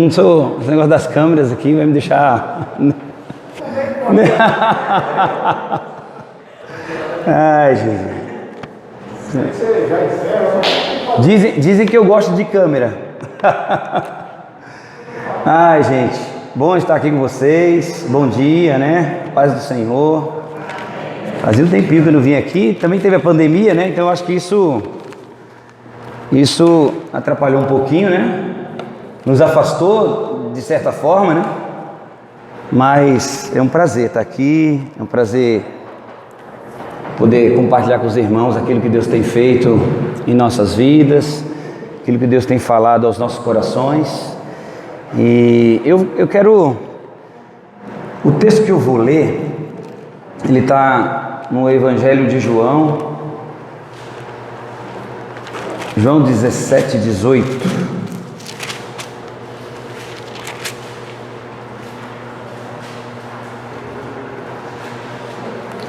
não sou... Esse negócio das câmeras aqui vai me deixar... Ai, Jesus. Dizem que eu gosto de câmera. Ai, gente, bom estar aqui com vocês. Bom dia, né? Paz do Senhor. Fazia um tempinho que eu não vim aqui. Também teve a pandemia, né? Então eu acho que isso atrapalhou um pouquinho, né? Nos afastou de certa forma, né? Mas é um prazer estar aqui. É um prazer poder compartilhar com os irmãos aquilo que Deus tem feito em nossas vidas, aquilo que Deus tem falado aos nossos corações. E eu quero... O texto que eu vou ler, ele está no Evangelho de João 17, 18.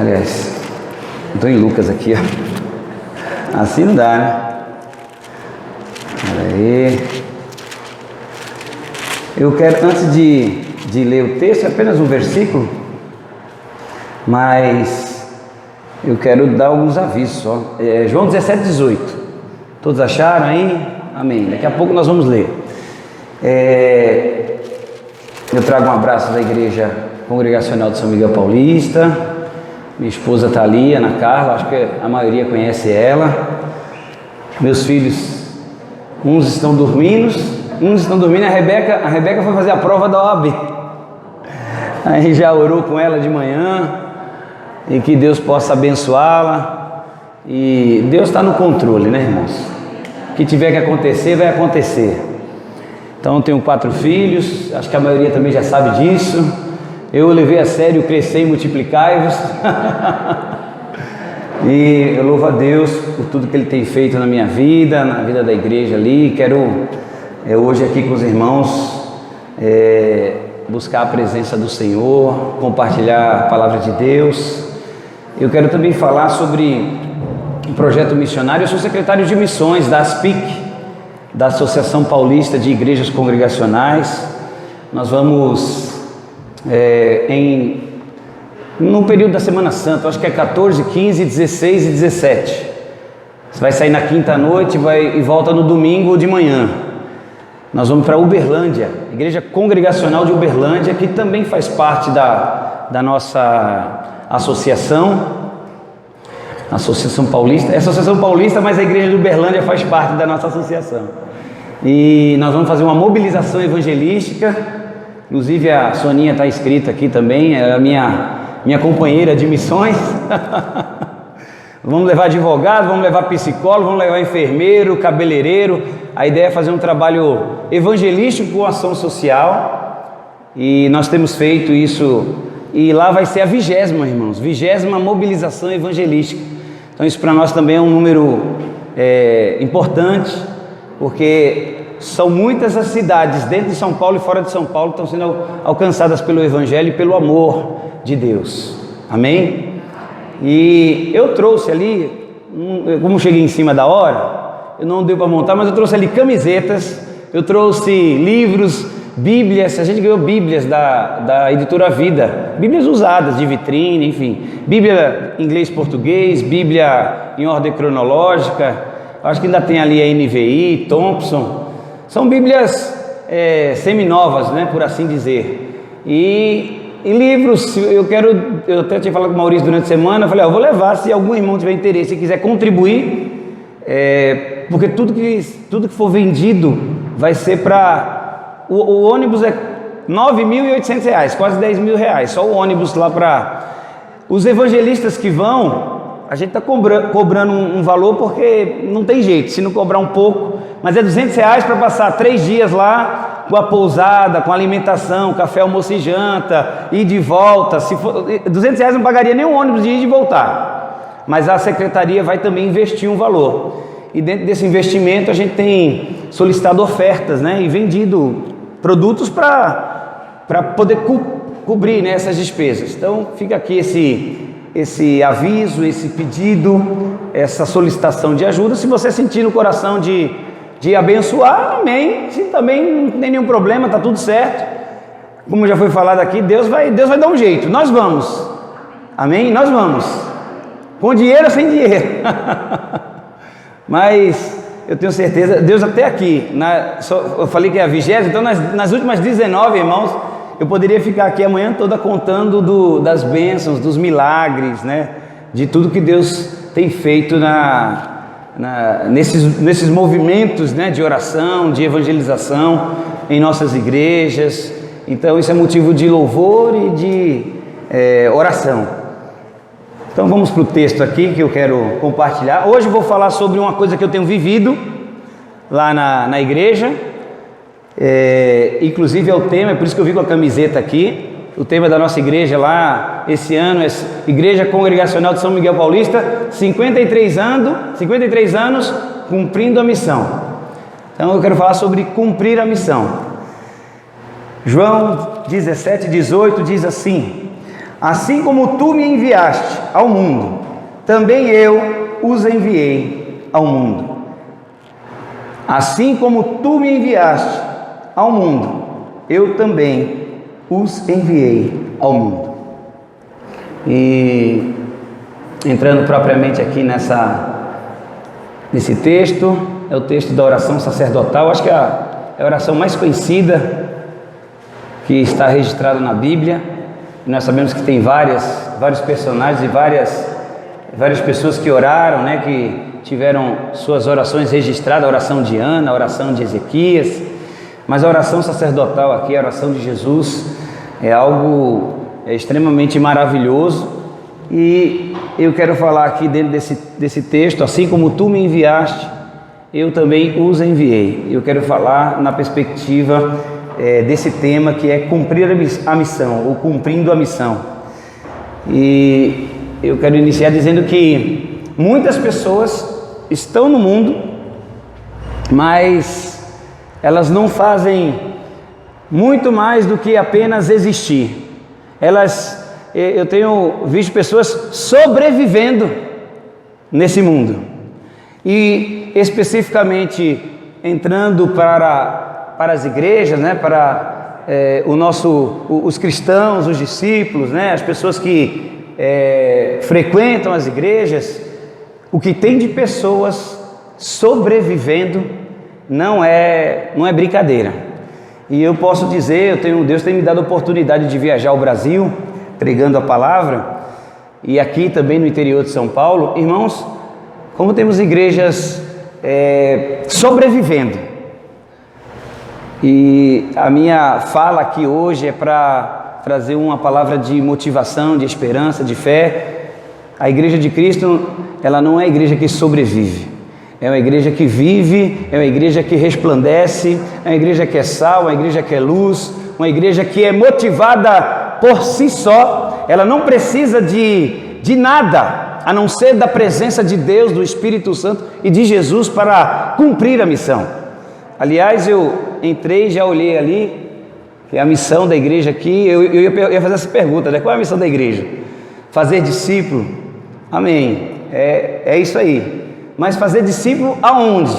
Aliás, estou em Lucas aqui, ó. Assim não dá, né? Espera aí. Eu quero, antes de ler o texto, é apenas um versículo, mas eu quero dar alguns avisos só. João 17, 18. Todos acharam aí? Amém. Daqui a pouco nós vamos ler. Eu trago um abraço da Igreja Congregacional de São Miguel Paulista. Minha esposa está ali, Ana Carla, acho que a maioria conhece ela. Meus filhos, uns estão dormindo, a Rebeca foi fazer a prova da OAB. Aí já orou com ela de manhã, e que Deus possa abençoá-la. E Deus está no controle, né, irmãos? O que tiver que acontecer, vai acontecer. Então eu tenho 4 filhos, acho que a maioria também já sabe disso. Eu levei a sério, crescer e multiplicai-vos. E eu louvo a Deus por tudo que Ele tem feito na minha vida, na vida da igreja ali. Quero hoje aqui com os irmãos buscar a presença do Senhor, compartilhar a palavra de Deus. Eu quero também falar sobre um projeto missionário. Eu sou secretário de missões da ASPIC, da Associação Paulista de Igrejas Congregacionais. Nós vamos... no período da Semana Santa, acho que é 14, 15, 16 e 17. Você vai sair na quinta à noite e volta no domingo de manhã. Nós vamos para Uberlândia, Igreja Congregacional de Uberlândia, que também faz parte da nossa associação, Associação Paulista. É Associação Paulista, mas a Igreja de Uberlândia faz parte da nossa associação. E nós vamos fazer uma mobilização evangelística. Inclusive a Soninha está inscrita aqui também, é a minha companheira de missões. Vamos levar advogado, vamos levar psicólogo, vamos levar enfermeiro, cabeleireiro. A ideia é fazer um trabalho evangelístico com ação social. E nós temos feito isso. E lá vai ser a 20ª, irmãos, 20ª mobilização evangelística. Então isso para nós também é um número importante, porque... São muitas as cidades dentro de São Paulo e fora de São Paulo que estão sendo alcançadas pelo Evangelho e pelo amor de Deus. Amém? E eu trouxe ali, como cheguei em cima da hora, eu não deu para montar, mas eu trouxe ali camisetas, eu trouxe livros, Bíblias. A gente ganhou Bíblias da Editora Vida, Bíblias usadas, de vitrine, enfim. Bíblia em inglês e português, Bíblia em ordem cronológica. Acho que ainda tem ali a NVI, Thompson. São Bíblias seminovas, né, por assim dizer. E livros, eu até tinha falado com o Maurício durante a semana, eu falei, eu vou levar, se algum irmão tiver interesse e quiser contribuir, porque tudo que for vendido vai ser para... O ônibus é R$ 9.800, quase R$ 10.000, só o ônibus lá para... Os evangelistas que vão... A gente está cobrando um valor porque não tem jeito, se não cobrar um pouco, mas é R$200 para passar 3 dias lá com a pousada, com a alimentação, café, almoço e janta, ir de volta. Se for R$200 não pagaria nem um ônibus de ir e de voltar, mas a secretaria vai também investir um valor. E dentro desse investimento a gente tem solicitado ofertas, né, e vendido produtos para poder cobrir, né, essas despesas. Então fica aqui esse aviso, esse pedido, essa solicitação de ajuda. Se você sentir no coração de de abençoar, amém. Se também não tem nenhum problema, está tudo certo. Como já foi falado aqui, Deus vai dar um jeito. Nós vamos, amém? Nós vamos, com dinheiro ou sem dinheiro. Mas eu tenho certeza, Deus até aqui, eu falei que é a 20ª, então nas últimas 19, irmãos, eu poderia ficar aqui a manhã toda contando das bênçãos, dos milagres, né? De tudo que Deus tem feito nesses movimentos, né? De oração, de evangelização em nossas igrejas. Então isso é motivo de louvor e de oração. Então vamos para o texto aqui que eu quero compartilhar. Hoje eu vou falar sobre uma coisa que eu tenho vivido lá na igreja. Inclusive é o tema, é por isso que eu vim com a camiseta aqui. O tema da nossa igreja lá esse ano é Igreja Congregacional de São Miguel Paulista, 53 anos cumprindo a missão. Então eu quero falar sobre cumprir a missão. João 17:18 diz assim: assim como tu me enviaste ao mundo, também eu os enviei ao mundo. Assim como tu me enviaste ao mundo, eu também os enviei ao mundo. E entrando propriamente aqui nesse texto, é o texto da oração sacerdotal. Acho que é a oração mais conhecida que está registrada na Bíblia. Nós sabemos que tem vários personagens e várias pessoas que oraram, né, que tiveram suas orações registradas, a oração de Ana, a oração de Ezequias, mas a oração sacerdotal aqui, a oração de Jesus, é algo extremamente maravilhoso. E eu quero falar aqui dentro desse texto: assim como tu me enviaste, eu também os enviei. Eu quero falar na perspectiva desse tema, que é cumprir a missão, ou cumprindo a missão. E eu quero iniciar dizendo que muitas pessoas estão no mundo, mas elas não fazem muito mais do que apenas existir. Eu tenho visto pessoas sobrevivendo nesse mundo, e especificamente entrando para as igrejas, né, para os cristãos, os discípulos, né, as pessoas que frequentam as igrejas. O que tem de pessoas sobrevivendo não é brincadeira. E eu posso dizer, Deus tem me dado a oportunidade de viajar ao Brasil, pregando a palavra, e aqui também no interior de São Paulo. Irmãos, como temos igrejas sobrevivendo. E a minha fala aqui hoje é para trazer uma palavra de motivação, de esperança, de fé. A igreja de Cristo, ela não é a igreja que sobrevive, é uma igreja que vive, é uma igreja que resplandece, é uma igreja que é sal, uma igreja que é luz, uma igreja que é motivada por si só. Ela não precisa de nada, a não ser da presença de Deus, do Espírito Santo e de Jesus para cumprir a missão. Aliás, eu entrei e já olhei ali, que é a missão da igreja aqui. Eu ia fazer essa pergunta, né? Qual é a missão da igreja? Fazer discípulo, amém, é isso aí. Mas fazer discípulo aonde?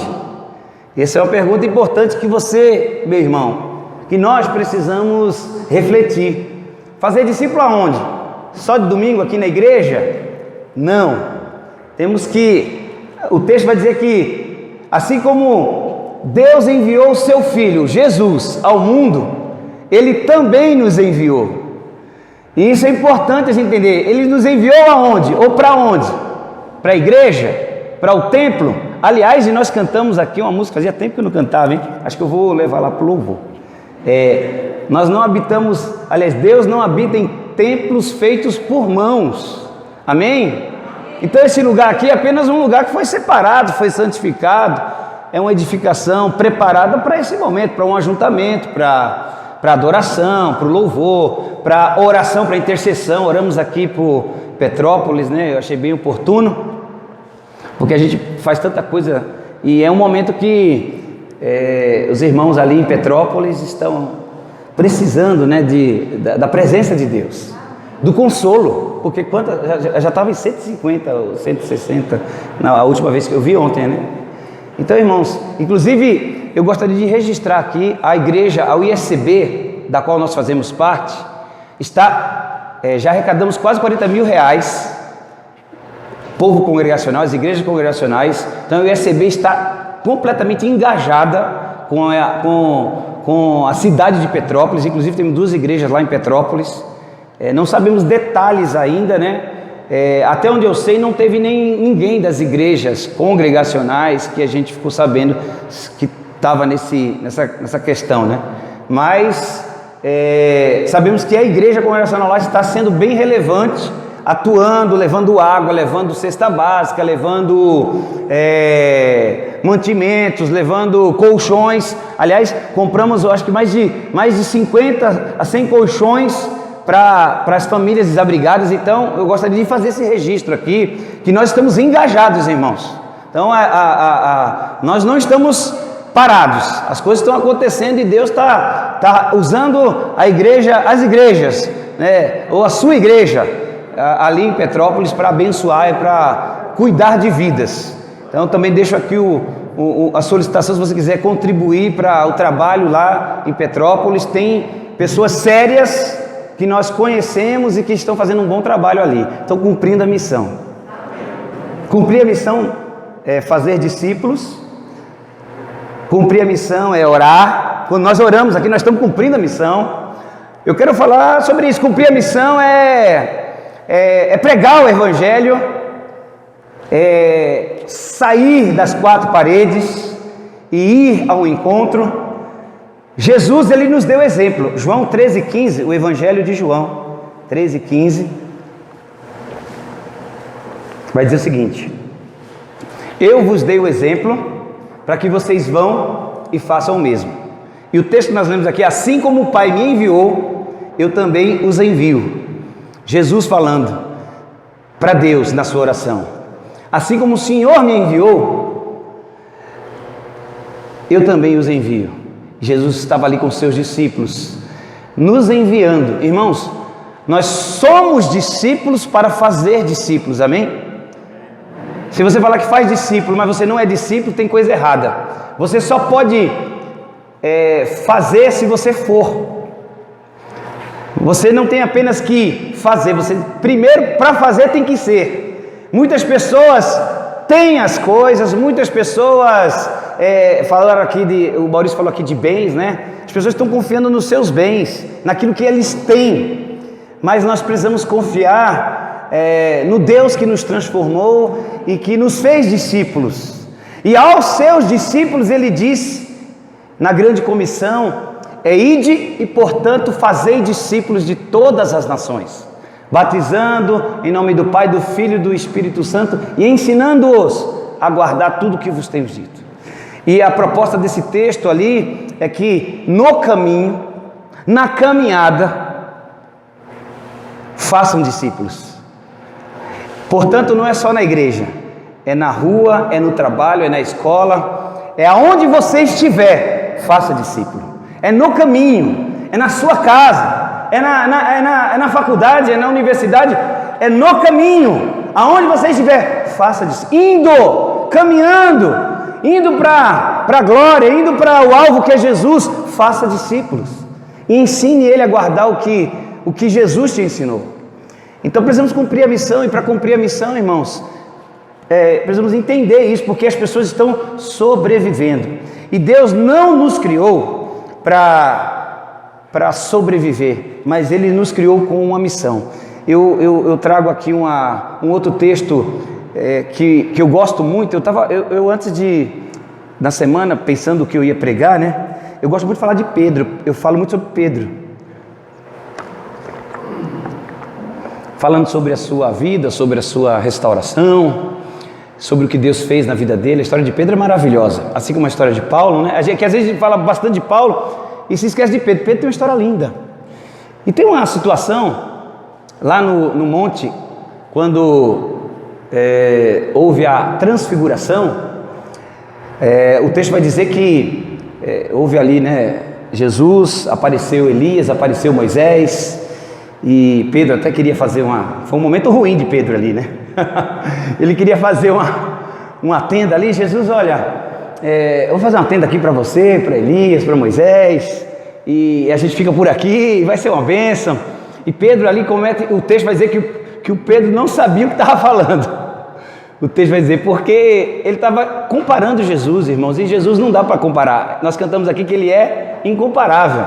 Essa é uma pergunta importante que você, meu irmão, que nós precisamos refletir. Fazer discípulo aonde? Só de domingo aqui na igreja? Não. Temos que, o texto vai dizer que assim como Deus enviou o seu Filho, Jesus, ao mundo, Ele também nos enviou. E isso é importante a gente entender. Ele nos enviou aonde? Ou para onde? Para a igreja? Para o templo? Aliás, e nós cantamos aqui uma música, fazia tempo que eu não cantava, hein? Acho que eu vou levar lá para o louvor. Nós não habitamos, aliás, Deus não habita em templos feitos por mãos. Amém? Então esse lugar aqui é apenas um lugar que foi separado, foi santificado. É uma edificação preparada para esse momento, para um ajuntamento, para adoração, para o louvor, para oração, para intercessão. Oramos aqui por Petrópolis, né? Eu achei bem oportuno, porque a gente faz tanta coisa, e é um momento que os irmãos ali em Petrópolis estão precisando, né, da presença de Deus, do consolo, porque já estava em 150 ou 160, a última vez que eu vi ontem, né? Então, irmãos, inclusive eu gostaria de registrar aqui a igreja, a ISB, da qual nós fazemos parte, já arrecadamos quase 40 mil reais, povo congregacional, as igrejas congregacionais. Então a ISB está completamente engajada com a cidade de Petrópolis. Inclusive temos 2 igrejas lá em Petrópolis. Não sabemos detalhes ainda, né? Até onde eu sei, não teve ninguém das igrejas congregacionais que a gente ficou sabendo que estava nessa questão, né? Mas sabemos que a igreja congregacional lá está sendo bem relevante, atuando, levando água, levando cesta básica, levando mantimentos, levando colchões. Aliás, compramos, eu acho que mais de 50 a 100 colchões para as famílias desabrigadas. Então eu gostaria de fazer esse registro aqui, que nós estamos engajados, irmãos. Então nós não estamos parados, as coisas estão acontecendo e Deus está usando as igrejas, né, ou a sua igreja ali em Petrópolis para abençoar e para cuidar de vidas. Então também deixo aqui a solicitação, se você quiser contribuir para o trabalho lá em Petrópolis. Tem pessoas sérias que nós conhecemos e que estão fazendo um bom trabalho ali, estão cumprindo a missão. Cumprir a missão é fazer discípulos, cumprir a missão é orar. Quando nós oramos aqui, nós estamos cumprindo a missão. Eu quero falar sobre isso. Cumprir a missão é pregar o Evangelho, é sair das 4 paredes e ir ao encontro. Jesus, ele nos deu exemplo. João 13,15, o Evangelho de João 13,15 vai dizer o seguinte: eu vos dei o exemplo para que vocês vão e façam o mesmo. E o texto que nós lemos aqui: assim como o Pai me enviou, eu também os envio. Jesus falando para Deus na sua oração: assim como o Senhor me enviou, eu também os envio. Jesus estava ali com seus discípulos, nos enviando. Irmãos, nós somos discípulos para fazer discípulos, amém? Se você falar que faz discípulo, mas você não é discípulo, tem coisa errada. Você só pode fazer se você for. Você não tem apenas que fazer, você primeiro, para fazer, tem que ser. Muitas pessoas têm as coisas, muitas pessoas falaram aqui o Maurício falou aqui de bens, né? As pessoas estão confiando nos seus bens, naquilo que eles têm, mas nós precisamos confiar no Deus que nos transformou e que nos fez discípulos. E aos seus discípulos ele diz na grande comissão: ide e portanto fazei discípulos de todas as nações, batizando em nome do Pai, do Filho e do Espírito Santo e ensinando-os a guardar tudo o que vos tenho dito. E a proposta desse texto ali é que no caminho, na caminhada, façam discípulos. Portanto, não é só na igreja, é na rua, é no trabalho, é na escola, é aonde você estiver, faça discípulo. É no caminho, é na sua casa, é na faculdade, é na universidade, é no caminho, aonde você estiver, faça discípulo. Indo, caminhando, indo para a glória, indo para o alvo que é Jesus, faça discípulos e ensine ele a guardar o que Jesus te ensinou. Então precisamos cumprir a missão, e para cumprir a missão, irmãos, precisamos entender isso, porque as pessoas estão sobrevivendo, e Deus não nos criou para sobreviver, mas Ele nos criou com uma missão. Eu trago aqui um outro texto que eu gosto muito. Eu antes na semana, pensando o que eu ia pregar, né? Eu gosto muito de falar de Pedro. Eu falo muito sobre Pedro, falando sobre a sua vida, sobre a sua restauração, sobre o que Deus fez na vida dele. A história de Pedro é maravilhosa, assim como a história de Paulo, né? Que às vezes a gente fala bastante de Paulo e se esquece de Pedro. Pedro tem uma história linda. E tem uma situação lá no monte, quando houve a transfiguração. O texto vai dizer que houve ali, né, Jesus, apareceu Elias, apareceu Moisés, e Pedro até queria fazer foi um momento ruim de Pedro ali, né? Ele queria fazer uma tenda ali. Jesus, olha, eu vou fazer uma tenda aqui para você, para Elias, para Moisés, e a gente fica por aqui, vai ser uma bênção. E Pedro ali comete, o texto vai dizer que o Pedro não sabia o que estava falando. O texto vai dizer, porque ele estava comparando Jesus, irmãos, e Jesus não dá para comparar. Nós cantamos aqui que ele é incomparável.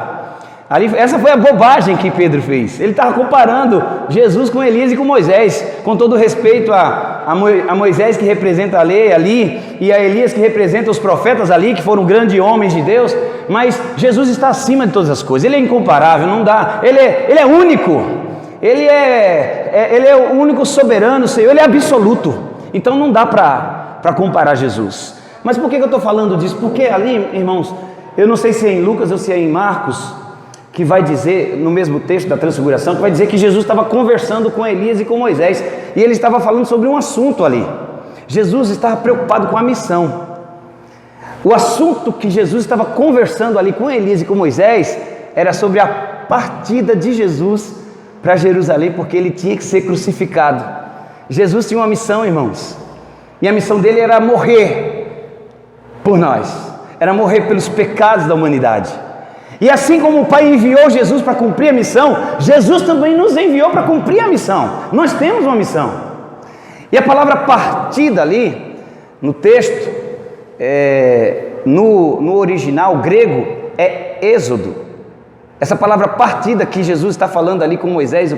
Ali, essa foi a bobagem que Pedro fez. Ele estava comparando Jesus com Elias e com Moisés, com todo respeito a Moisés, que representa a lei ali, e a Elias, que representa os profetas ali, que foram grandes homens de Deus. Mas Jesus está acima de todas as coisas. Ele é incomparável, não dá. Ele é único. Ele é o único soberano, Senhor. Ele é absoluto. Então não dá para comparar Jesus. Mas por que eu estou falando disso? Porque ali, irmãos, eu não sei se é em Lucas ou se é em Marcos, que vai dizer, no mesmo texto da transfiguração, que vai dizer que Jesus estava conversando com Elias e com Moisés, e ele estava falando sobre um assunto ali. Jesus estava preocupado com a missão. O assunto que Jesus estava conversando ali com Elias e com Moisés era sobre a partida de Jesus para Jerusalém, porque ele tinha que ser crucificado. Jesus tinha uma missão, irmãos, e a missão dele era morrer por nós, era morrer pelos pecados da humanidade. E assim como o Pai enviou Jesus para cumprir a missão, Jesus também nos enviou para cumprir a missão. Nós temos uma missão. E a palavra partida ali, no texto, no original grego, é êxodo. Essa palavra partida que Jesus está falando ali com Moisés,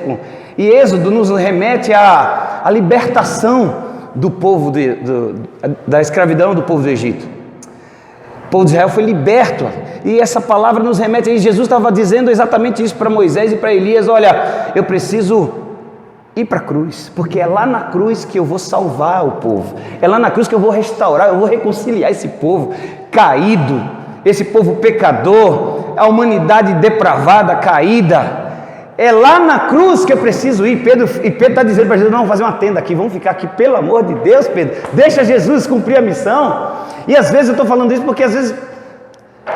e êxodo nos remete à libertação do povo, da escravidão do povo do Egito. O povo de Israel foi liberto, e essa palavra nos remete a isso. Jesus estava dizendo exatamente isso para Moisés e para Elias: olha, eu preciso ir para a cruz, porque é lá na cruz que eu vou salvar o povo, é lá na cruz que eu vou restaurar, eu vou reconciliar esse povo caído, esse povo pecador, a humanidade depravada, caída. É lá na cruz que eu preciso ir. Pedro está dizendo para Jesus: não, vamos fazer uma tenda aqui, vamos ficar aqui, pelo amor de Deus, Pedro, deixa Jesus cumprir a missão. E às vezes eu estou falando isso porque às vezes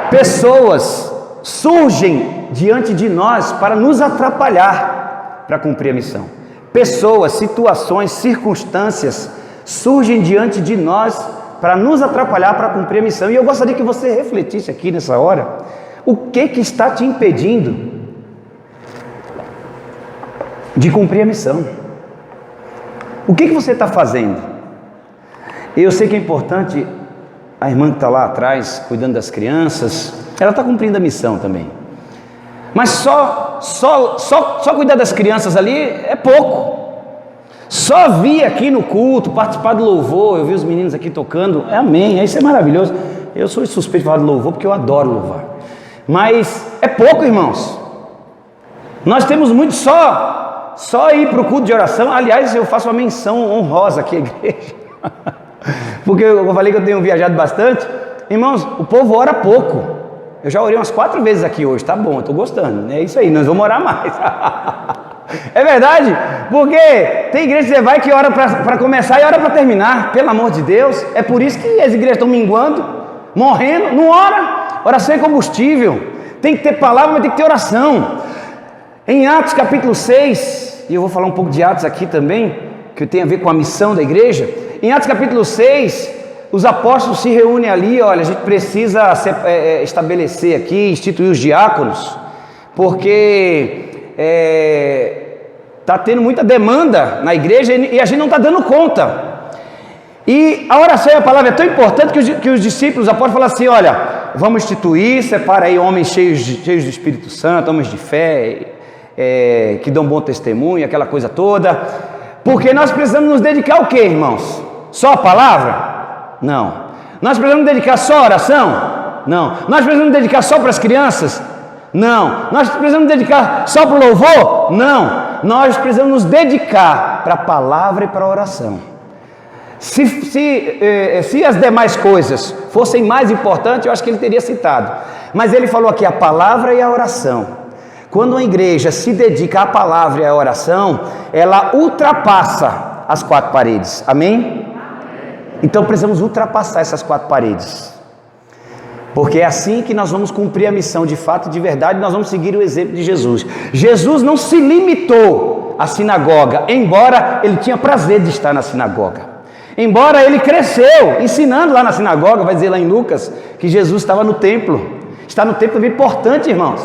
pessoas surgem diante de nós para nos atrapalhar para cumprir a missão. Pessoas, situações, circunstâncias surgem diante de nós para nos atrapalhar para cumprir a missão. E eu gostaria que você refletisse aqui nessa hora: o que está te impedindo de cumprir a missão? O que você está fazendo? Eu sei que é importante. A irmã que está lá atrás, cuidando das crianças, ela está cumprindo a missão também. Mas só cuidar das crianças ali é pouco. Só vir aqui no culto, participar do louvor, eu vi os meninos aqui tocando, amém, isso é maravilhoso. Eu sou suspeito de falar de louvor porque eu adoro louvar. Mas é pouco, irmãos. Nós temos muito só ir para o culto de oração. Aliás, eu faço uma menção honrosa aqui à igreja. Porque eu falei que eu tenho viajado bastante. Irmãos, o povo ora pouco. Eu já orei umas 4 vezes aqui hoje, tá bom, eu estou gostando. É isso aí, nós vamos orar mais. É verdade, porque tem igreja que você vai que ora para começar e ora para terminar. Pelo amor de Deus, é por isso que as igrejas estão minguando, morrendo. Não ora, oração é combustível. Tem que ter palavra, mas tem que ter oração. Em Atos capítulo 6, e eu vou falar um pouco de Atos aqui também, que tem a ver com a missão da igreja. Em Atos capítulo 6, os apóstolos se reúnem ali. Olha, a gente precisa estabelecer aqui, instituir os diáconos, porque está tendo muita demanda na igreja e a gente não está dando conta. E a oração e a palavra é tão importante que os discípulos, os apóstolos falam assim: olha, vamos instituir, separa aí homens cheios do Espírito Santo, homens de fé, que dão bom testemunho, aquela coisa toda, porque nós precisamos nos dedicar ao quê, irmãos? Só a palavra? Não. Nós precisamos dedicar só a oração? Não. Nós precisamos dedicar só para as crianças? Não. Nós precisamos dedicar só para o louvor? Não. Nós precisamos nos dedicar para a palavra e para a oração. Se as demais coisas fossem mais importantes, eu acho que ele teria citado. Mas ele falou aqui a palavra e a oração. Quando uma igreja se dedica à palavra e à oração, ela ultrapassa as 4 paredes. Amém? Então precisamos ultrapassar essas 4 paredes, porque é assim que nós vamos cumprir a missão de fato e de verdade. Nós vamos seguir o exemplo de Jesus. Jesus não se limitou à sinagoga, embora ele tinha prazer de estar na sinagoga. Embora ele cresceu, ensinando lá na sinagoga, vai dizer lá em Lucas, que Jesus estava no templo. Estar no templo é importante, irmãos.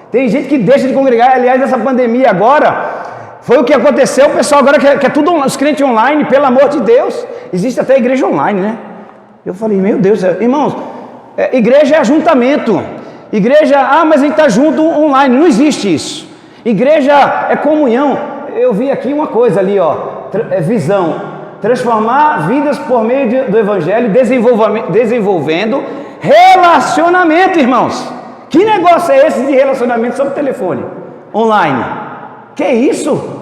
Tem gente que deixa de congregar, aliás, nessa pandemia agora, foi o que aconteceu, o pessoal agora quer tudo, os crentes online, pelo amor de Deus. Existe até igreja online, né? Eu falei, meu Deus, irmãos, igreja é ajuntamento. Igreja, mas a gente está junto online, não existe isso. Igreja é comunhão. Eu vi aqui uma coisa ali, ó, visão. Transformar vidas por meio do Evangelho, desenvolvendo relacionamento, irmãos. Que negócio é esse de relacionamento sobre telefone, online? Que isso?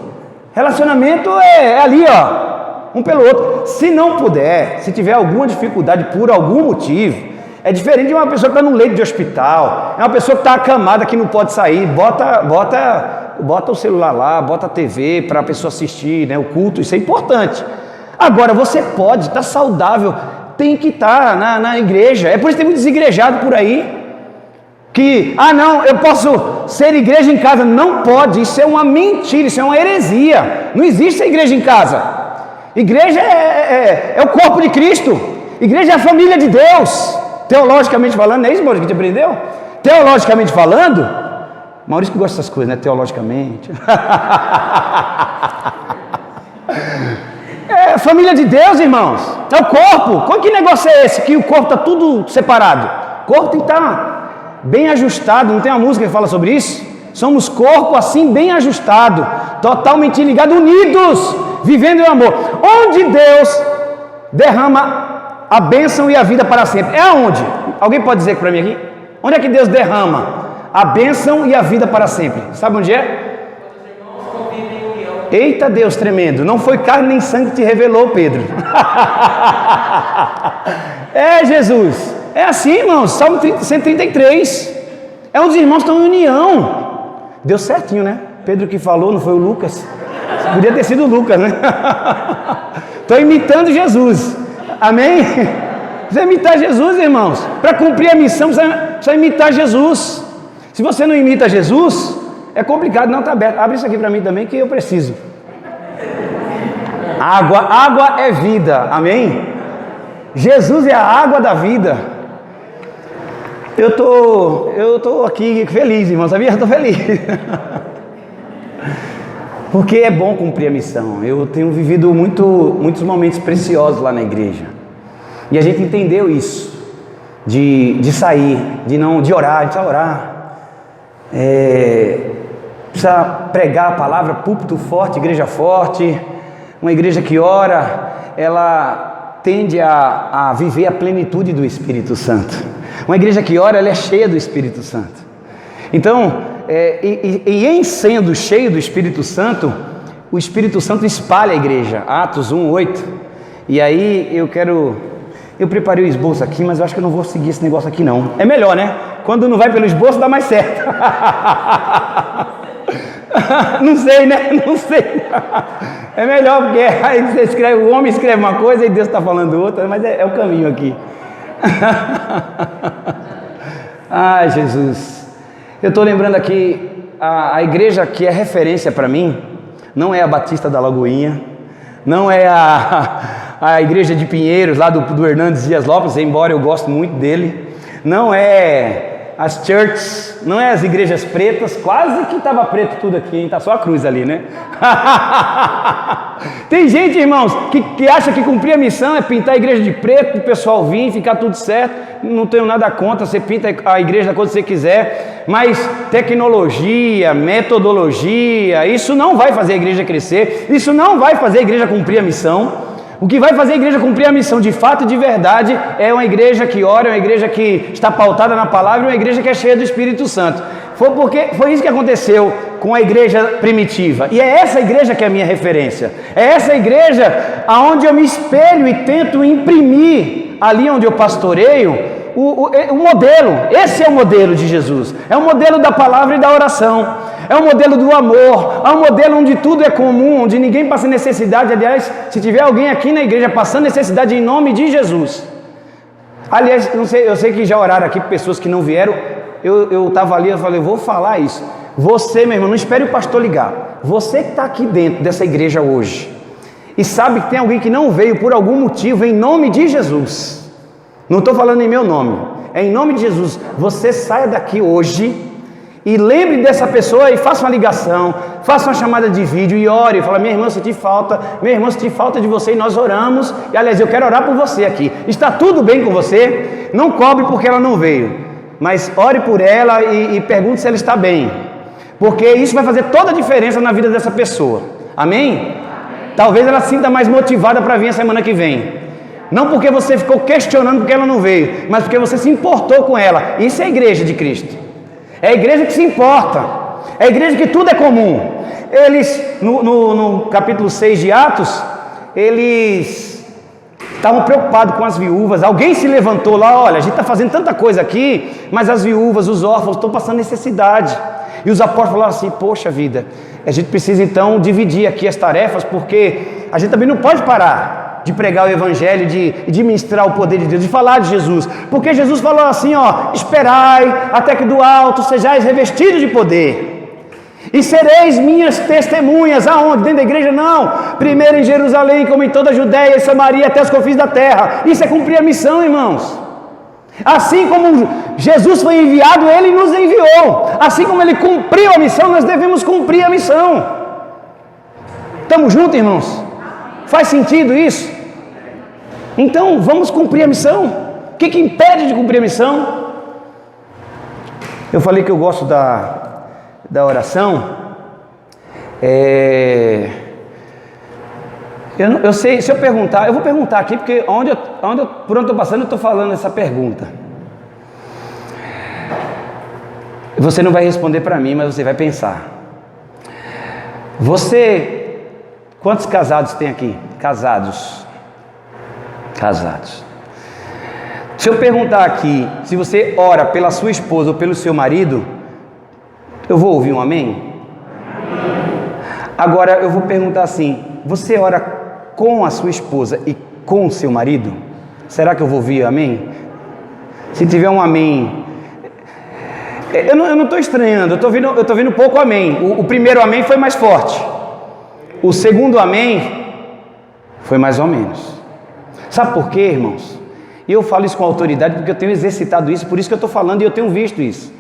Relacionamento é ali, ó, um pelo outro. Se não puder, se tiver alguma dificuldade por algum motivo, é diferente de uma pessoa que está no leito de hospital, é uma pessoa que está acamada que não pode sair, bota o celular lá, bota a TV para a pessoa assistir, né, o culto, isso é importante. Agora, você pode, está saudável, tem que estar na igreja. É por isso que tem muito desigrejado por aí, que, não, eu posso ser igreja em casa. Não pode, isso é uma mentira, isso é uma heresia. Não existe a igreja em casa. Igreja é o corpo de Cristo. Igreja é a família de Deus. Teologicamente falando, não é isso, Maurício, que te aprendeu? Teologicamente falando, Maurício que gosta dessas coisas, né? Teologicamente. É família de Deus, irmãos. É o corpo. Que negócio é esse? Que o corpo está tudo separado. O corpo tem que estar bem ajustado. Não tem uma música que fala sobre isso? Somos corpo assim bem ajustado, totalmente ligados, unidos, vivendo em amor. Onde Deus derrama a bênção e a vida para sempre? É aonde? Alguém pode dizer para mim aqui? Onde é que Deus derrama a bênção e a vida para sempre? Sabe onde é? Eita Deus tremendo, não foi carne nem sangue que te revelou, Pedro. Jesus, é assim, irmãos, Salmo 133, é onde os irmãos estão em união. Deu certinho, né? Pedro que falou, não foi o Lucas? Podia ter sido o Lucas, né? Estou imitando Jesus, amém? Precisa imitar Jesus, irmãos. Para cumprir a missão, precisa imitar Jesus. Se você não imita Jesus, é complicado. Não, está aberto. Abre isso aqui para mim também, que eu preciso. Água é vida, amém? Jesus é a água da vida. Eu tô aqui feliz, irmão, sabia? Eu estou feliz. Porque é bom cumprir a missão. Eu tenho vivido muitos momentos preciosos lá na igreja. E a gente entendeu isso. De sair, de orar, a gente precisa orar. Precisa pregar a palavra, púlpito forte, igreja forte. Uma igreja que ora, ela tende a viver a plenitude do Espírito Santo. Uma igreja que ora, ela é cheia do Espírito Santo. Então, em sendo cheio do Espírito Santo, o Espírito Santo espalha a igreja. Atos 1:8. E aí eu preparei o esboço aqui, mas eu acho que eu não vou seguir esse negócio aqui não. É melhor, né? Quando não vai pelo esboço, dá mais certo. Não sei, né? Não sei. É melhor, porque aí você escreve, o homem escreve uma coisa e Deus está falando outra, mas é o caminho aqui. Ai, Jesus. Eu estou lembrando aqui, a igreja que é referência para mim, não é a Batista da Lagoinha, não é a igreja de Pinheiros, lá do Hernandes Dias Lopes, embora eu goste muito dele, não é as churches, não é as igrejas pretas, quase que estava preto tudo aqui, hein? Tá só a cruz ali, né? Tem gente, irmãos, que acha que cumprir a missão é pintar a igreja de preto, para o pessoal vir, ficar tudo certo. Não tenho nada contra, você pinta a igreja da coisa que você quiser, mas tecnologia, metodologia, isso não vai fazer a igreja crescer, isso não vai fazer a igreja cumprir a missão. O que vai fazer a igreja cumprir a missão de fato e de verdade é uma igreja que ora, é uma igreja que está pautada na palavra, uma igreja que é cheia do Espírito Santo. Foi isso que aconteceu com a igreja primitiva. E é essa igreja que é a minha referência. É essa igreja aonde eu me espelho e tento imprimir, ali onde eu pastoreio, o modelo. Esse é o modelo de Jesus. É o modelo da palavra e da oração. É o modelo do amor. É um modelo onde tudo é comum, onde ninguém passa necessidade. Aliás, se tiver alguém aqui na igreja passando necessidade, em nome de Jesus. Aliás, eu sei que já oraram aqui pessoas que não vieram. Eu estava ali, eu falei, eu vou falar isso. Você, meu irmão, não espere o pastor ligar. Você que está aqui dentro dessa igreja hoje, e sabe que tem alguém que não veio por algum motivo, em nome de Jesus, não estou falando em meu nome, é em nome de Jesus, você saia daqui hoje e lembre dessa pessoa e faça uma ligação, faça uma chamada de vídeo e ore, fala: minha irmã, senti falta, minha irmã, senti falta de você, e nós oramos, e aliás, eu quero orar por você aqui, está tudo bem com você? Não cobre porque ela não veio, mas ore por ela e pergunte se ela está bem, porque isso vai fazer toda a diferença na vida dessa pessoa, amém? Talvez ela se sinta mais motivada para vir a semana que vem, não porque você ficou questionando porque ela não veio, mas porque você se importou com ela. Isso é a igreja de Cristo, é a igreja que se importa, é a igreja que tudo é comum. Eles, no capítulo 6 de Atos, eles estavam preocupados com as viúvas. Alguém se levantou lá: olha, a gente está fazendo tanta coisa aqui, mas as viúvas, os órfãos estão passando necessidade. E os apóstolos falaram assim: poxa vida, a gente precisa então dividir aqui as tarefas, porque a gente também não pode parar de pregar o evangelho, de ministrar o poder de Deus, de falar de Jesus, porque Jesus falou assim, ó: esperai até que do alto sejais revestidos de poder, e sereis minhas testemunhas. Aonde? Dentro da igreja? Não, primeiro em Jerusalém, como em toda a Judéia e Samaria, até os confins da terra. Isso é cumprir a missão, irmãos. Assim como Jesus foi enviado, Ele nos enviou. Assim como Ele cumpriu a missão, nós devemos cumprir a missão. Estamos juntos, irmãos? Faz sentido isso? Então vamos cumprir a missão. O que impede de cumprir a missão? Eu falei que eu gosto da oração. Eu sei, se eu perguntar, eu vou perguntar aqui, porque por onde eu estou passando, eu estou falando essa pergunta. Você não vai responder para mim, mas você vai pensar. Quantos casados tem aqui? Casados. Se eu perguntar aqui, se você ora pela sua esposa ou pelo seu marido, eu vou ouvir um amém? Agora eu vou perguntar assim: você ora com a sua esposa e com o seu marido? Será que eu vou ouvir amém? Se tiver um amém, eu não estou estranhando, eu estou vendo pouco amém. O primeiro amém foi mais forte, o segundo amém foi mais ou menos. Sabe por quê, irmãos? E eu falo isso com autoridade porque eu tenho exercitado isso, por isso que eu estou falando e eu tenho visto isso.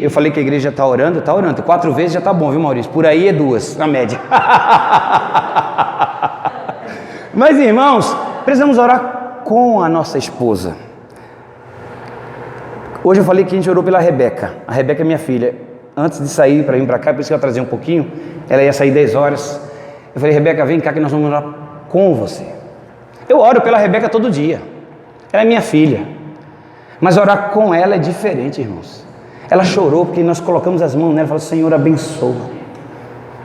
Eu falei que a igreja está orando, 4 vezes já está bom, viu, Maurício? Por aí é 2, na média. Mas, irmãos, precisamos orar com a nossa esposa. Hoje eu falei que a gente orou pela Rebeca. A Rebeca é minha filha. Antes de sair para vir para cá, por isso que eu trazia um pouquinho, ela ia sair 10 horas. Eu falei: Rebeca, vem cá que nós vamos orar com você. Eu oro pela Rebeca todo dia, ela é minha filha, mas orar com ela é diferente, irmãos. Ela chorou porque nós colocamos as mãos nela e falamos: Senhor, abençoa,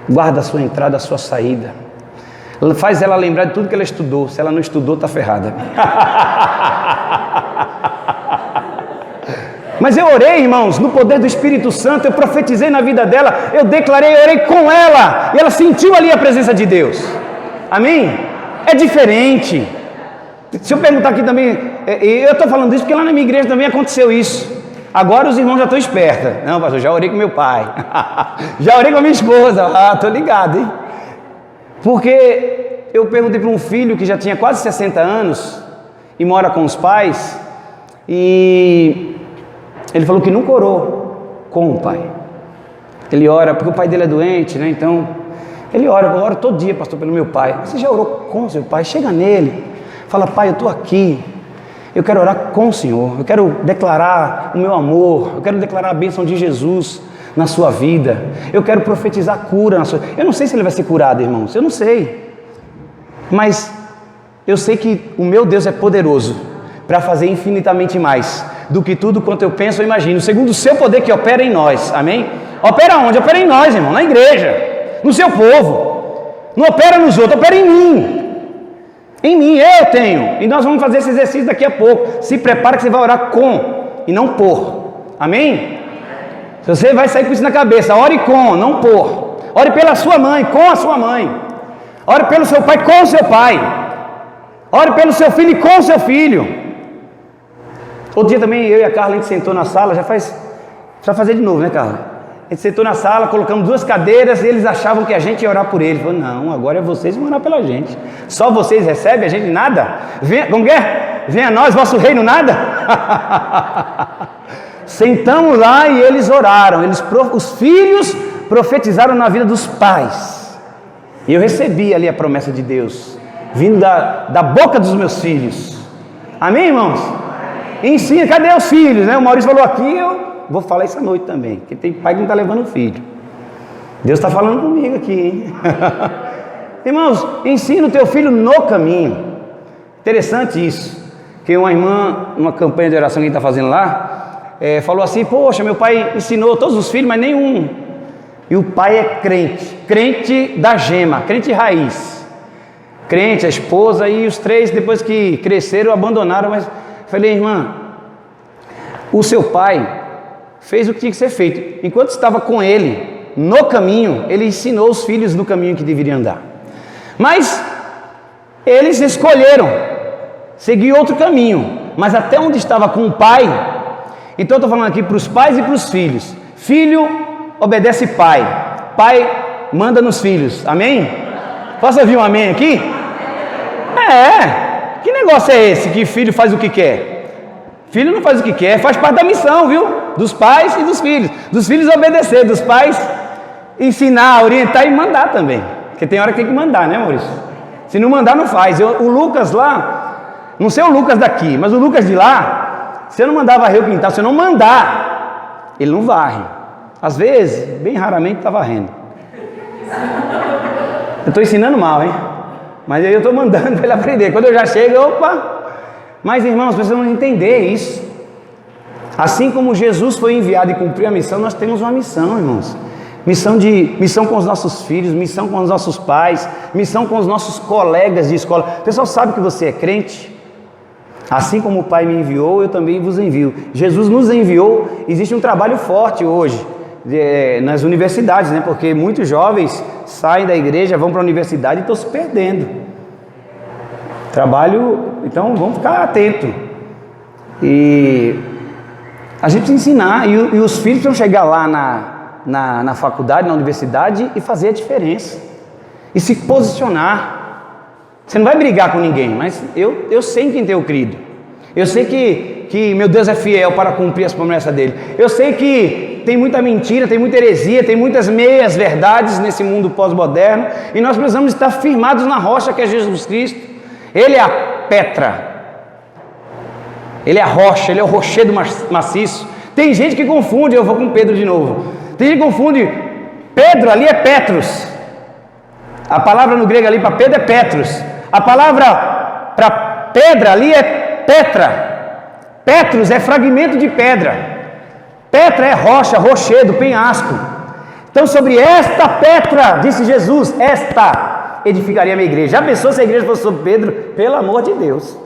guarda a sua entrada, a sua saída, faz ela lembrar de tudo que ela estudou. Se ela não estudou, está ferrada. Mas eu orei, irmãos, no poder do Espírito Santo, eu profetizei na vida dela, eu declarei, eu orei com ela, e ela sentiu ali a presença de Deus, amém? É diferente. Se eu perguntar aqui também, eu estou falando isso porque lá na minha igreja também aconteceu isso. Agora os irmãos já estão espertos. Não, pastor, já orei com meu pai, já orei com a minha esposa. Estou ligado, hein? Porque eu perguntei para um filho que já tinha quase 60 anos e mora com os pais, e ele falou que nunca orou com o pai. Ele ora porque o pai dele é doente, né? Então ele ora, eu oro todo dia, pastor, pelo meu pai. Você já orou com o seu pai? Chega nele, fala: pai, eu estou aqui, eu quero orar com o Senhor, eu quero declarar o meu amor, eu quero declarar a bênção de Jesus na sua vida, eu quero profetizar cura na sua... Eu não sei se ele vai ser curado, irmãos, eu não sei, mas eu sei que o meu Deus é poderoso para fazer infinitamente mais do que tudo quanto eu penso ou imagino, segundo o seu poder que opera em nós, amém? Opera onde? Opera em nós, irmão, na igreja, no seu povo. Não opera nos outros, opera em mim, eu tenho. E nós vamos fazer esse exercício daqui a pouco. Se prepara que você vai orar com e não por, amém? Se você vai sair com isso na cabeça, ore com, não por. Ore pela sua mãe, com a sua mãe. Ore pelo seu pai, com o seu pai. Ore pelo seu filho e com o seu filho. Outro dia também eu e a Carla, a gente sentou na sala, já fazer de novo, né, Carla? A gente sentou na sala, colocamos 2 cadeiras e eles achavam que a gente ia orar por eles. Falou, não, agora é vocês que vão orar pela gente. Só vocês recebem, a gente nada. Como que é? Venha a nós, vosso reino, nada. Sentamos lá e eles oraram. Os filhos profetizaram na vida dos pais. E eu recebi ali a promessa de Deus, vindo da boca dos meus filhos. Amém, irmãos? Ensina, cadê os filhos? Né? O Maurício falou aqui, eu vou falar isso à noite também, porque tem pai que não está levando o filho. Deus está falando comigo aqui, hein? Irmãos, ensina o teu filho no caminho. Interessante isso, que uma irmã, numa campanha de oração que a gente está fazendo lá, falou assim, poxa, meu pai ensinou todos os filhos, mas nenhum. E o pai é crente da gema, crente raiz. Crente, a esposa e os 3, depois que cresceram, abandonaram. Mas falei, irmã, o seu pai fez o que tinha que ser feito. Enquanto estava com ele, no caminho, ele ensinou os filhos no caminho que deveriam andar. Mas eles escolheram seguir outro caminho. Mas até onde estava com o pai, então eu estou falando aqui para os pais e para os filhos. Filho obedece pai, pai manda nos filhos, amém? Posso ouvir um amém aqui? Que negócio é esse que filho faz o que quer? Filho não faz o que quer, faz parte da missão, viu? Dos pais e dos filhos. Dos filhos obedecer, dos pais ensinar, orientar e mandar também. Porque tem hora que tem que mandar, né, Maurício? Se não mandar, não faz. O Lucas lá, não sei o Lucas daqui, mas o Lucas de lá, se eu não mandar varrer o quintal, se eu não mandar, ele não varre. Às vezes, bem raramente, está varrendo. Eu estou ensinando mal, hein? Mas aí eu estou mandando para ele aprender. Quando eu já chego, opa! Mas, irmãos, precisamos entender isso. Assim como Jesus foi enviado e cumpriu a missão, nós temos uma missão, irmãos. Missão com os nossos filhos, missão com os nossos pais, missão com os nossos colegas de escola. O pessoal sabe que você é crente? Assim como o Pai me enviou, eu também vos envio. Jesus nos enviou. Existe um trabalho forte hoje nas universidades, né? Porque muitos jovens saem da igreja, vão para a universidade e estão se perdendo. Trabalho, então vamos ficar atentos. E a gente precisa ensinar, e os filhos precisam chegar lá na faculdade, na universidade e fazer a diferença. E se posicionar. Você não vai brigar com ninguém, mas eu sei em quem tenho crido. Eu sei que meu Deus é fiel para cumprir as promessas dele. Eu sei que tem muita mentira, tem muita heresia, tem muitas meias verdades nesse mundo pós-moderno. E nós precisamos estar firmados na rocha que é Jesus Cristo. Ele é a pedra. Ele é a rocha, ele é o rochedo maciço. Tem gente que confunde, eu vou com Pedro de novo. Tem gente que confunde, Pedro ali é Petros. A palavra no grego ali para Pedro é Petros. A palavra para pedra ali é Petra. Petros é fragmento de pedra. Petra é rocha, rochedo, penhasco. Então sobre esta Petra, disse Jesus, esta edificaria a minha igreja. Já pensou se a igreja fosse sobre Pedro? Pelo amor de Deus.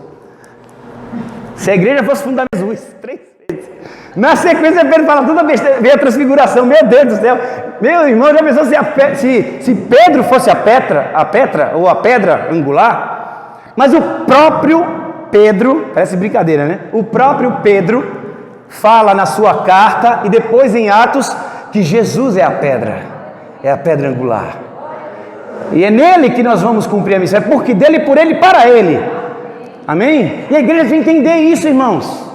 Se a igreja fosse fundar Jesus, 3 vezes. Na sequência Pedro fala toda besteira, vem a transfiguração, meu Deus do céu. Meu irmão, já pensou se Pedro fosse a Petra ou a pedra angular? Mas o próprio Pedro, parece brincadeira, né? O próprio Pedro fala na sua carta e depois em Atos que Jesus é a pedra angular. E é nele que nós vamos cumprir a missão, é porque dele, por ele, para ele. Amém? E a igreja tem que entender isso, irmãos.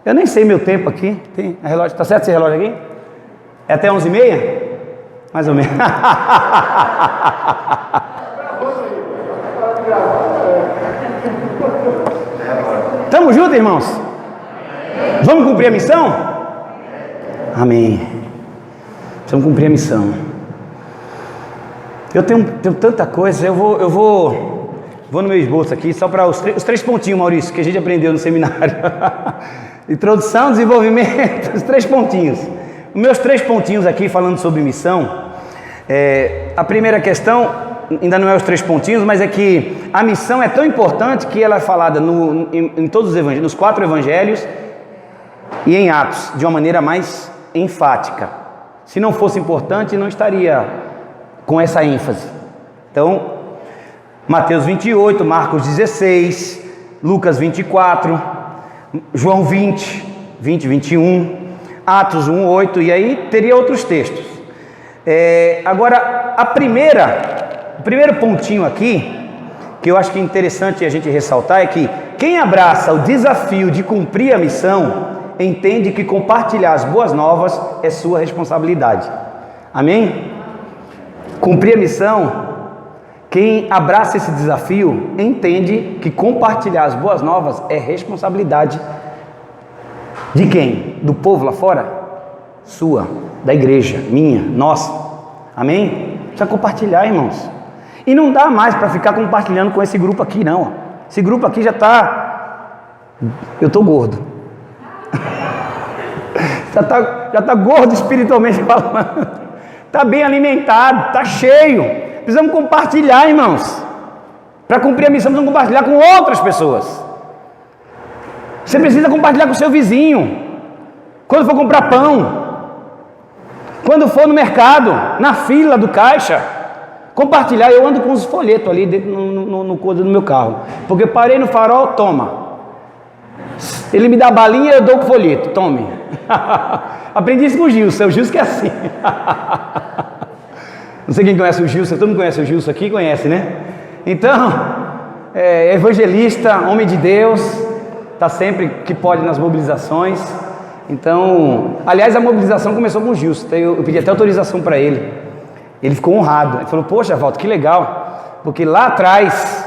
Eu nem sei meu tempo aqui. Tem relógio, tá certo esse relógio aqui? É até 11h30? Mais ou menos. Estamos juntos, irmãos? Vamos cumprir a missão? Amém. Precisamos cumprir a missão. Eu tenho tanta coisa. Eu vou no meu esboço aqui, só para os 3 pontinhos, Maurício, que a gente aprendeu no seminário. Introdução, desenvolvimento, os 3 pontinhos. Os meus 3 pontinhos aqui, falando sobre missão. A primeira questão, ainda não é os 3 pontinhos, mas é que a missão é tão importante que ela é falada em todos os evangelhos, nos 4 evangelhos e em Atos, de uma maneira mais enfática. Se não fosse importante, não estaria com essa ênfase. Então, Mateus 28, Marcos 16, Lucas 24, João 20, 21, Atos 1:8, e aí teria outros textos. Agora, o primeiro pontinho aqui, que eu acho que é interessante a gente ressaltar, é que quem abraça o desafio de cumprir a missão, entende que compartilhar as boas novas é sua responsabilidade. Amém? Cumprir a missão, quem abraça esse desafio, entende que compartilhar as boas novas é responsabilidade de quem? Do povo lá fora? Sua, da igreja, minha, nossa. Amém? Precisa compartilhar, irmãos. E não dá mais para ficar compartilhando com esse grupo aqui, não. Esse grupo aqui já está... Eu estou gordo. já tá gordo espiritualmente falando. Está bem alimentado, está cheio. Precisamos compartilhar, irmãos. Para cumprir a missão, precisamos compartilhar com outras pessoas. Você precisa compartilhar com o seu vizinho. Quando for comprar pão, quando for no mercado, na fila do caixa, compartilhar. Eu ando com os folhetos ali dentro no meu carro, porque parei no farol, toma. Ele me dá a balinha, eu dou o folheto, tome. Aprendi isso com o Gilson. O Gilson que é assim. Não sei quem conhece o Gilson. Todo mundo conhece o Gilson aqui? Conhece, né? Então, evangelista, homem de Deus, está sempre que pode nas mobilizações. Então, aliás, a mobilização começou com o Gilson. Eu pedi até autorização para ele. Ele ficou honrado. Ele falou: poxa, Walter, que legal. Porque lá atrás,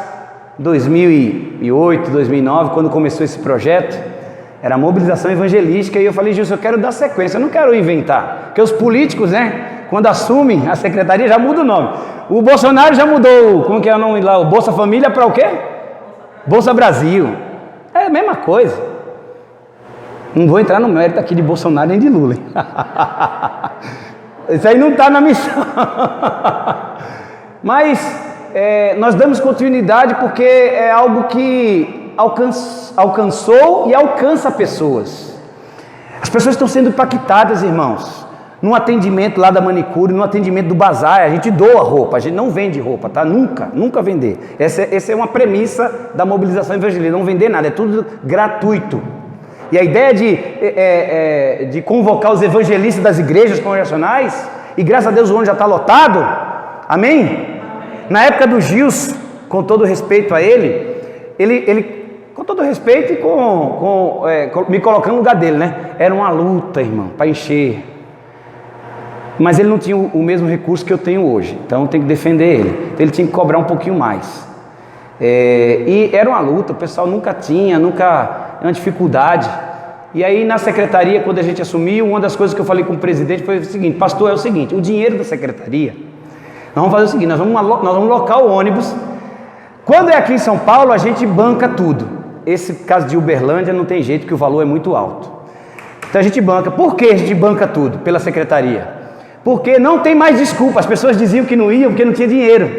2008, 2009, quando começou esse projeto, era a mobilização evangelística. E eu falei: Gilson, eu quero dar sequência, eu não quero inventar. Porque os políticos, né, quando assumem a secretaria, já muda o nome. O Bolsonaro já mudou, como que é o nome lá? O Bolsa Família para o quê? Bolsa Brasil. É a mesma coisa. Não vou entrar no mérito aqui de Bolsonaro nem de Lula. Isso aí não está na missão. Mas nós damos continuidade porque é algo que alcançou e alcança pessoas. As pessoas estão sendo impactadas, irmãos. Num atendimento lá da manicure, no atendimento do bazar, a gente doa roupa, a gente não vende roupa, tá? Nunca vender. Essa é uma premissa da mobilização evangélica, não vender nada, é tudo gratuito. E a ideia de convocar os evangelistas das igrejas congregacionais, e graças a Deus o ônibus já está lotado, amém? Na época do Gilson, com todo respeito a ele com todo respeito e me colocando no lugar dele, né? Era uma luta, irmão, para encher. Mas ele não tinha o mesmo recurso que eu tenho hoje, então eu tenho que defender ele. Então ele tinha que cobrar um pouquinho mais. E era uma luta, o pessoal nunca era uma dificuldade. E aí na secretaria, quando a gente assumiu, uma das coisas que eu falei com o presidente foi o seguinte: pastor, é o seguinte, o dinheiro da secretaria, nós vamos fazer o seguinte, nós vamos locar o ônibus. Quando é aqui em São Paulo, a gente banca tudo. Esse caso de Uberlândia não tem jeito, que o valor é muito alto. Então a gente banca. Por que a gente banca tudo pela secretaria? Porque não tem mais desculpa. As pessoas diziam que não iam porque não tinha dinheiro.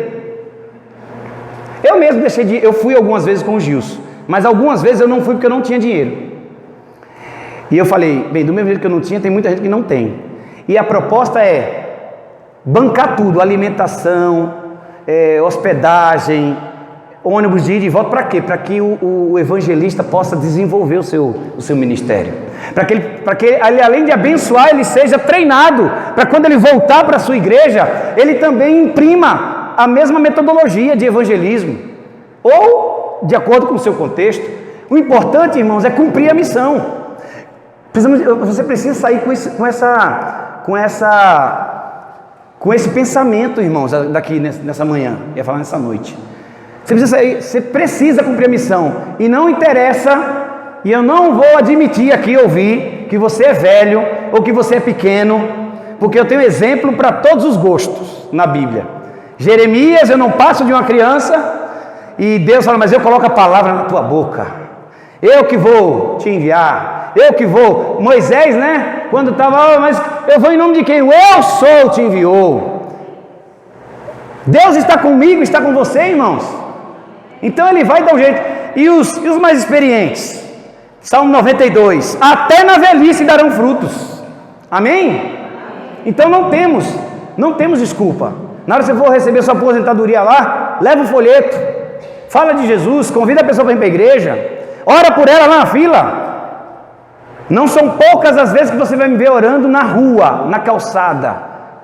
Eu mesmo eu fui algumas vezes com o Gilson, mas algumas vezes eu não fui porque eu não tinha dinheiro. E eu falei: bem, do mesmo jeito que eu não tinha, tem muita gente que não tem. E a proposta é bancar tudo: alimentação, hospedagem, ônibus de ida e volta. Para quê? Para que o evangelista possa desenvolver o seu ministério. Para que ele, além de abençoar, ele seja treinado, para quando ele voltar para a sua igreja, ele também imprima a mesma metodologia de evangelismo, ou de acordo com o seu contexto. O importante, irmãos, é cumprir a missão. Você precisa sair com esse pensamento, irmãos, daqui nessa manhã, ia falar nessa noite. Você precisa cumprir a missão. E não interessa, e eu não vou admitir aqui ouvir que você é velho ou que você é pequeno, porque eu tenho exemplo para todos os gostos na Bíblia. Jeremias, eu não passo de uma criança, e Deus fala: mas eu coloco a palavra na tua boca, eu que vou te enviar, eu que vou. Moisés, né, quando estava: mas eu vou em nome de quem? Eu sou, te enviou. Deus está comigo, está com você, irmãos. Então ele vai dar um jeito. E os mais experientes? Salmo 92: até na velhice darão frutos. Amém? Então não temos desculpa. Na hora que você for receber sua aposentadoria lá, leva o folheto, fala de Jesus, convida a pessoa para ir para a igreja, ora por ela lá na fila. Não são poucas as vezes que você vai me ver orando na rua, na calçada,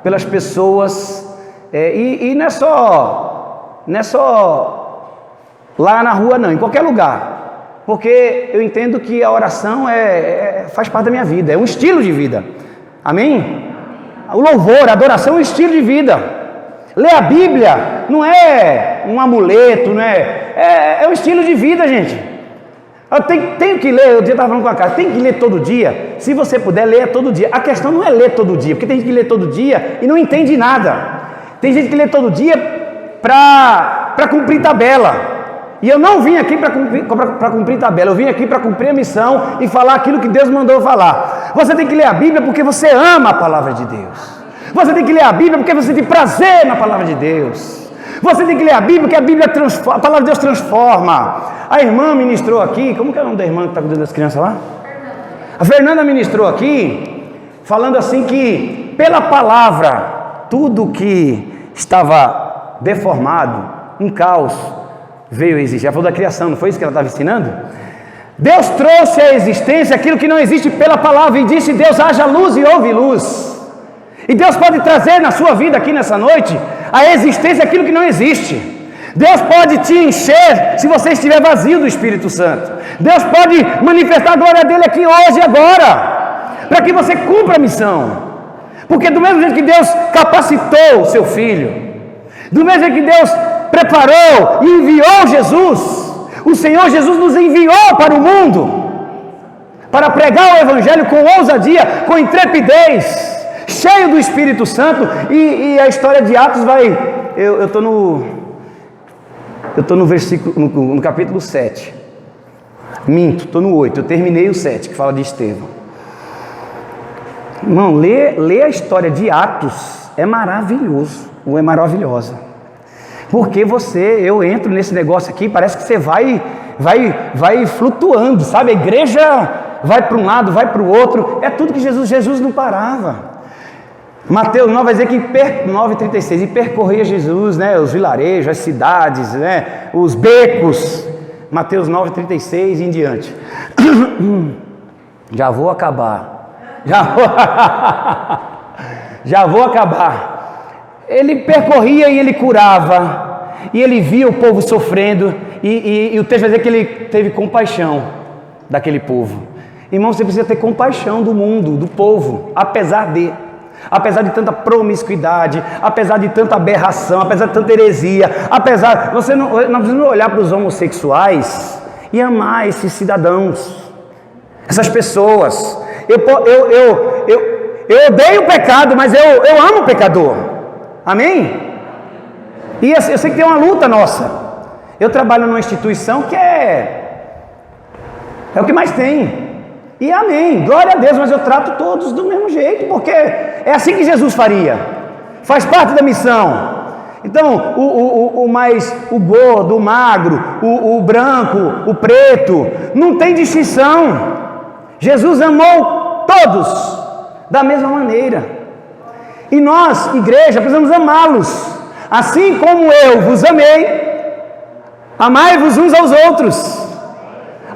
pelas pessoas, e não é só lá na rua não, em qualquer lugar, porque eu entendo que a oração faz parte da minha vida, é um estilo de vida, amém? O louvor, a adoração é um estilo de vida. Ler a Bíblia não é um amuleto, não é um estilo de vida, gente. Eu tenho que ler, eu estava falando com a cara, tem que ler todo dia. Se você puder, leia todo dia. A questão não é ler todo dia, porque tem gente que lê todo dia e não entende nada. Tem gente que lê todo dia para cumprir tabela. E eu não vim aqui para cumprir tabela, eu vim aqui para cumprir a missão e falar aquilo que Deus mandou falar. Você tem que ler a Bíblia porque você ama a palavra de Deus. Você tem que ler a Bíblia porque você tem prazer na palavra de Deus. Você tem que ler a Bíblia porque a Bíblia transforma, a palavra de Deus transforma. A irmã ministrou aqui, como que é o nome da irmã que está cuidando das crianças lá? A Fernanda ministrou aqui, falando assim que pela palavra, tudo que estava deformado, um caos, veio a existir. Ela falou da criação, não foi isso que ela estava ensinando? Deus trouxe à existência aquilo que não existe pela palavra e disse: Deus, haja luz e houve luz. E Deus pode trazer na sua vida aqui nessa noite a existência daquilo que não existe. Deus pode te encher se você estiver vazio do Espírito Santo. Deus pode manifestar a glória dele aqui hoje e agora, para que você cumpra a missão. Porque do mesmo jeito que Deus capacitou o seu filho, do mesmo jeito que Deus preparou e enviou Jesus, o Senhor Jesus nos enviou para o mundo, para pregar o Evangelho com ousadia, com intrepidez, cheio do Espírito Santo. E a história de Atos vai... Eu estou no versículo, no capítulo 7. Minto, estou no 8. Eu terminei o 7, que fala de Estevão. Irmão, ler a história de Atos é maravilhoso, ou é maravilhosa. Porque eu entro nesse negócio aqui, parece que você vai flutuando, sabe? A igreja vai para um lado, vai para o outro. É tudo que Jesus não parava. Mateus 9 vai dizer que 9,36, e percorria Jesus, né, os vilarejos, as cidades, né, os becos. Mateus 9,36 e em diante. Já vou acabar. Já vou acabar. Ele percorria e ele curava, e ele via o povo sofrendo, e o texto vai dizer que ele teve compaixão daquele povo. Irmão, você precisa ter compaixão do mundo, do povo, apesar de tanta promiscuidade, apesar de tanta aberração, apesar de tanta heresia, nós precisamos olhar para os homossexuais e amar esses cidadãos, essas pessoas. Eu odeio o pecado, mas eu amo o pecador, amém? E eu sei que tem uma luta nossa. Eu trabalho numa instituição que é o que mais tem. E amém, glória a Deus, mas eu trato todos do mesmo jeito, porque é assim que Jesus faria, faz parte da missão. Então, o gordo, o magro, o branco, o preto, não tem distinção. Jesus amou todos da mesma maneira. E nós, igreja, precisamos amá-los, assim como eu vos amei, amai-vos uns aos outros,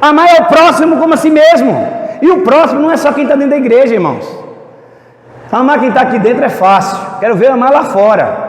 amai ao próximo como a si mesmo. E o próximo não é só quem está dentro da igreja, irmãos. Amar quem está aqui dentro é fácil. Quero ver amar lá fora.